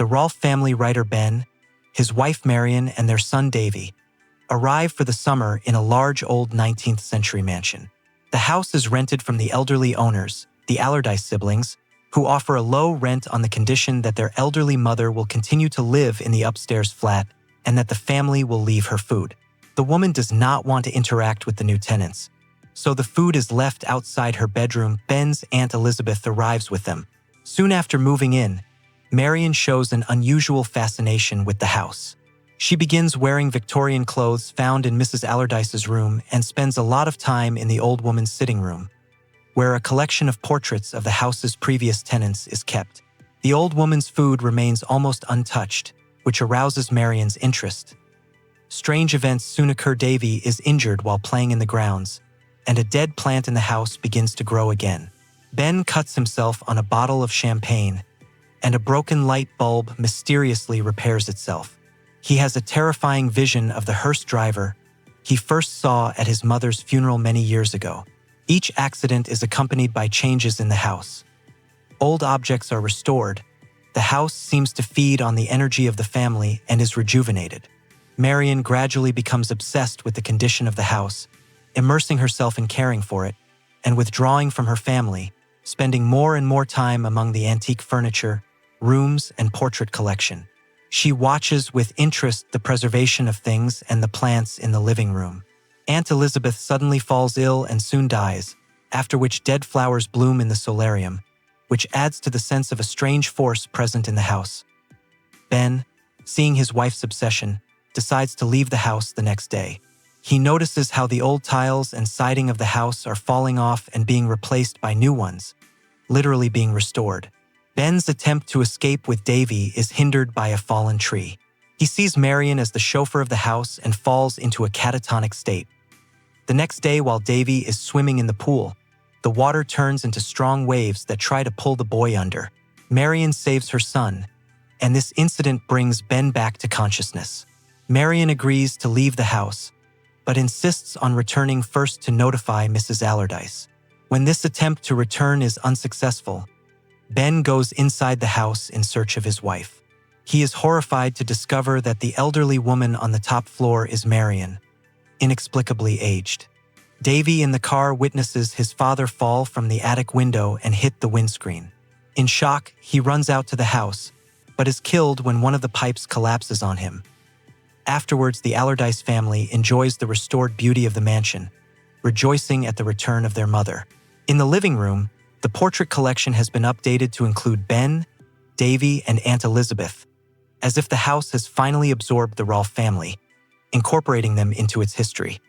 the Rolfe family writer Ben, his wife Marion, and their son Davy arrive for the summer in a large old 19th century mansion. The house is rented from the elderly owners, the Allardyce siblings, who offer a low rent on the condition that their elderly mother will continue to live in the upstairs flat and that the family will leave her food. The woman does not want to interact with the new tenants, so the food is left outside her bedroom. Ben's Aunt Elizabeth arrives with them. Soon after moving in, Marion shows an unusual fascination with the house. She begins wearing Victorian clothes found in Mrs. Allardyce's room and spends a lot of time in the old woman's sitting room, where a collection of portraits of the house's previous tenants is kept. The old woman's food remains almost untouched, which arouses Marion's interest. Strange events soon occur. Davy is injured while playing in the grounds, and a dead plant in the house begins to grow again. Ben cuts himself on a bottle of champagne, and a broken light bulb mysteriously repairs itself. He has a terrifying vision of the hearse driver he first saw at his mother's funeral many years ago. Each accident is accompanied by changes in the house. Old objects are restored. The house seems to feed on the energy of the family and is rejuvenated. Marion gradually becomes obsessed with the condition of the house, immersing herself in caring for it, and withdrawing from her family, spending more and more time among the antique furniture, rooms, and portrait collection. She watches with interest the preservation of things and the plants in the living room. Aunt Elizabeth suddenly falls ill and soon dies, after which dead flowers bloom in the solarium, which adds to the sense of a strange force present in the house. Ben, seeing his wife's obsession, decides to leave the house the next day. He notices how the old tiles and siding of the house are falling off and being replaced by new ones, literally being restored. Ben's attempt to escape with Davy is hindered by a fallen tree. He sees Marion as the chauffeur of the house and falls into a catatonic state. The next day, while Davy is swimming in the pool, the water turns into strong waves that try to pull the boy under. Marion saves her son, and this incident brings Ben back to consciousness. Marion agrees to leave the house, but insists on returning first to notify Mrs. Allardyce. When this attempt to return is unsuccessful, Ben goes inside the house in search of his wife. He is horrified to discover that the elderly woman on the top floor is Marion, inexplicably aged. Davy in the car witnesses his father fall from the attic window and hit the windscreen. In shock, he runs out to the house, but is killed when one of the pipes collapses on him. Afterwards, the Allardyce family enjoys the restored beauty of the mansion, rejoicing at the return of their mother. In the living room, the portrait collection has been updated to include Ben, Davy, and Aunt Elizabeth, as if the house has finally absorbed the Rolfe family, incorporating them into its history.